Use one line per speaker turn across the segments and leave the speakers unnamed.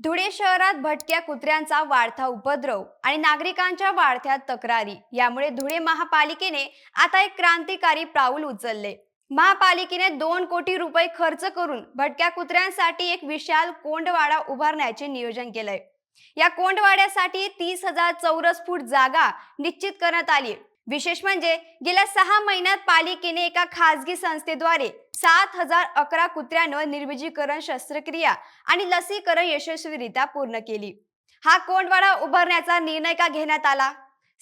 धुळे शहरात भटक्या कुत्र्यांचा वाढता उपद्रव आणि नागरिकांच्या वाढत्या तक्रारी यामुळे धुळे महापालिकेने आता एक क्रांतिकारी पाऊल उचलले। महापालिकेने 2 कोटी रुपये खर्च करून भटक्या कुत्र्यांसाठी एक विशाल कोंडवाडा उभारण्याचे नियोजन केलंय। या कोंडवाड्यासाठी 30,000 चौरस फूट जागा निश्चित करण्यात आली। विशेष म्हणजे गेल्या 6 महिन्यात पालिकेने एका खासगी संस्थेद्वारे 7,011 कुत्र्यांवर निर्विजीकरण शस्त्रक्रिया आणि लसीकरण यशस्वीरित्या पूर्ण केली। हा कोंडवाडा उभारण्याचा निर्णय का घेण्यात आला?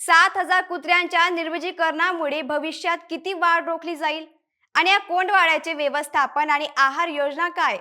7,000 कुत्र्यांच्या निर्विजीकरणामुळे भविष्यात किती वाढ रोखली जाईल आणि या कोंडवाड्याचे व्यवस्थापन आणि आहार योजना काय?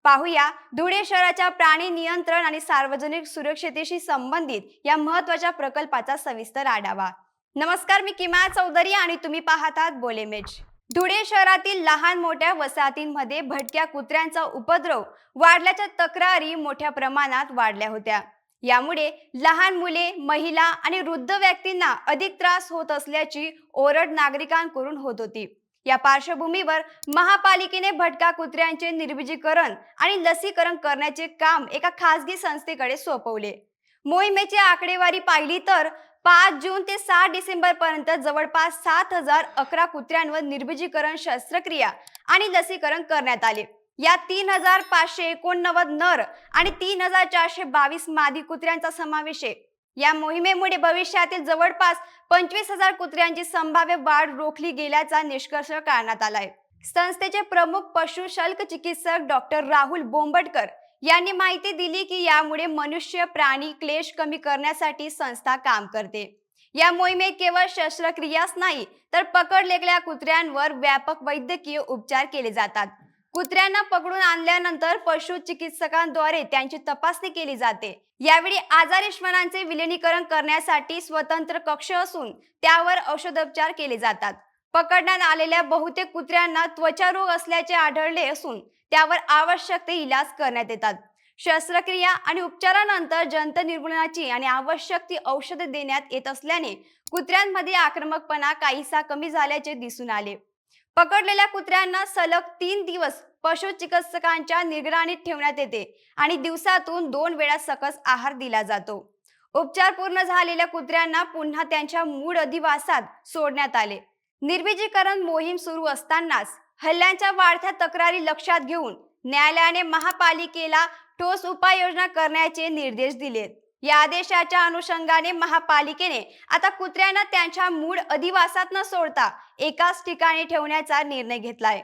पाहूया धुळे शहराच्या प्राणी नियंत्रण आणि सार्वजनिक सुरक्षतेशी संबंधित या महत्त्वाच्या प्रकल्पाचा सविस्तर आढावा। नमस्कार, मी किमया चौधरी आणि तुम्ही पाहत आहात बोलेमेज। धुळे शहरातील लहान मोठ्या वसाहतींमध्ये भटक्या कुत्र्यांचा उपद्रव वाढल्याच्या तक्रारी मोठ्या प्रमाणात वाढल्या होत्या। यामुळे लहान मुले, महिला आणि वृद्ध व्यक्तींना अधिक त्रास होत असल्याची ओरड नागरिकांकडून होत होती। या पार्श्वभूमीवर महापालिकेने भटक्या कुत्र्यांचे निर्विजीकरण आणि लसीकरण करण्याचे काम एका खासगी संस्थेकडे सोपवले। मोहिमेची आकडेवारी पाहिली तर 5 जून ते 7 डिसेंबर पर्यंत जवळपास 7,011 कुत्र्यांवर निर्विजीकरण शस्त्रक्रिया आणि लसीकरण करण्यात आले। यात 3,589 नर आणि 3,422 मादी कुत्र्यांचा समावेश आहे। या मोहिमेमुळे भविष्यातील जवळपास 25,000 कुत्र्यांची संभाव्य वाढ रोखली गेल्याचा निष्कर्ष काढण्यात आलाय। संस्थेचे प्रमुख पशु शल्क चिकित्सक डॉक्टर राहुल बोंबटकर यांनी माहिती दिली की यामुळे मनुष्य प्राणी क्लेश कमी करण्यासाठी संस्था काम करते। या मोहिमेत केवळ शस्त्रक्रियाच नाही तर पकडलेल्या कुत्र्यांवर व्यापक वैद्यकीय उपचार केले जातात। कुत्र्यांना पकडून आणल्यानंतर पशु चिकित्सकांद्वारे त्यांची तपासणी केली जाते। यावेळी आजारी श्वानांचे विलगीकरण करण्यासाठी स्वतंत्र कक्ष असून त्यावर औषधोपचार केले जातात। पकडण्यात आलेल्या बहुतेक कुत्र्यांना त्वचा रोग असल्याचे आढळले असून त्यावर आवश्यक ते इलाज करण्यात येतात। शस्त्रक्रिया आणि उपचारानंतर जंत निर्मूलनाची आणि आवश्यक ती औषधे देण्यात येत असल्याने कुत्र्यांमध्ये आक्रमकपणा काहीसा कमी झाल्याचे दिसून आले। पकडलेल्या कुत्र्यांना सलग 3 दिवस पशु चिकित्सकांच्या निगराणीत ठेवण्यात येते आणि दिवसातून 2 वेळा सकस आहार दिला जातो। उपचार पूर्ण झालेल्या कुत्र्यांना पुन्हा त्यांच्या मूळ अधिवासात सोडण्यात आले। निर्विजीकरण मोहीम सुरू असतानाच हल्ल्यांच्या वाढत्या तक्रारी लक्षात घेऊन न्यायालयाने महापालिकेला ठोस उपाययोजना करण्याचे निर्देश दिलेत। या आदेशाच्या अनुषंगाने महापालिकेने आता कुत्र्यांना त्यांच्या मूळ अधिवासात न सोडता एकाच ठिकाणी ठेवण्याचा निर्णय घेतलाय।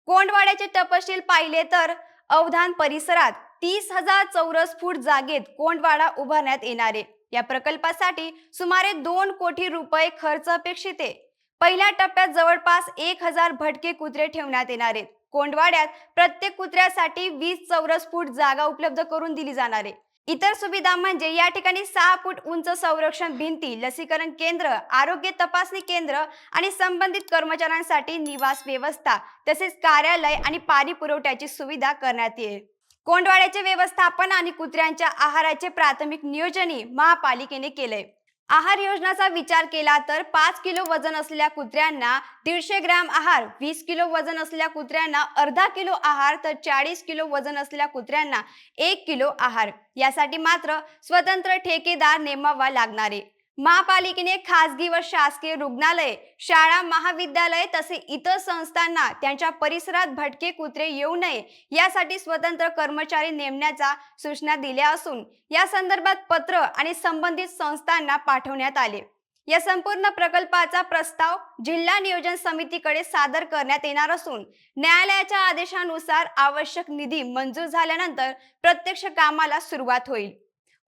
कोंडवाड्याचे तपशील पाहिले तर अवधान परिसरात 30,000 चौरस फूट जागेत कोंडवाडा उभारण्यात येणार आहे। या प्रकल्पासाठी सुमारे 2 कोटी रुपये खर्च अपेक्षित आहे। पहिल्या टप्प्यात जवळपास 1,000 भटके कुत्रे ठेवण्यात येणार आहेत। कोंडवाड्यात प्रत्येक कुत्र्यासाठी 20 चौरस फूट जागा उपलब्ध करून दिली जाणार आहे। इतर सुविधा म्हणजे या ठिकाणी 6 फूट उंच संरक्षण भिंती, लसीकरण केंद्र, आरोग्य तपासणी केंद्र आणि संबंधित कर्मचाऱ्यांसाठी निवास व्यवस्था तसेच कार्यालय आणि पाणी पुरवठ्याची सुविधा करण्यात येईल। कोंडवाड्याचे व्यवस्थापन आणि कुत्र्यांच्या आहाराचे प्राथमिक नियोजनही महापालिकेने केले। आहार योजनाचा विचार केला तर 5 किलो वजन असलेल्या कुत्र्यांना 150 ग्रॅम आहार, 20 किलो वजन असलेल्या कुत्र्यांना अर्धा किलो आहार तर 40 किलो वजन असलेल्या कुत्र्यांना 1 किलो आहार। यासाठी मात्र स्वतंत्र ठेकेदार नेमावा लागणार आहे। महापालिकेने खासगी व शासकीय रुग्णालय, शाळा, महाविद्यालय तसे इतर संस्थांना त्यांच्या परिसरात भटके कुत्रे येऊ नये यासाठी स्वतंत्र कर्मचारी नेमण्याच्या सूचना दिल्या असून या संदर्भात पत्र आणि संबंधित संस्थांना पाठवण्यात आले। या संपूर्ण प्रकल्पाचा प्रस्ताव जिल्हा नियोजन समितीकडे सादर करण्यात येणार असून न्यायालयाच्या आदेशानुसार आवश्यक निधी मंजूर झाल्यानंतर प्रत्यक्ष कामाला सुरुवात होईल।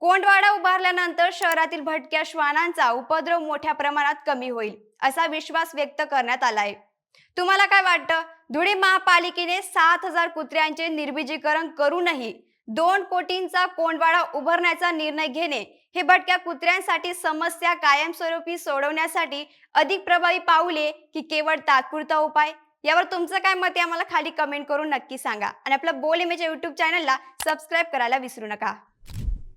कोंडवाडा उभारल्यानंतर शहरातील भटक्या श्वानांचा उपद्रव मोठ्या प्रमाणात कमी होईल असा विश्वास व्यक्त करण्यात आलाय। तुम्हाला काय वाटतं? धुळे महापालिकेने 7,000 कुत्र्यांचे निर्विजीकरण करूनही 2 कोटींचा कोंडवाडा उभारण्याचा निर्णय घेणे हे भटक्या कुत्र्यांसाठी समस्या कायमस्वरूपी सोडवण्यासाठी अधिक प्रभावी पाऊले की केवळ तात्पुरता उपाय? यावर तुमचं काय मत आहे आम्हाला खाली कमेंट करून नक्की सांगा आणि आपल्या बोलेमेज YouTube चॅनलला सबस्क्राइब करायला विसरू नका।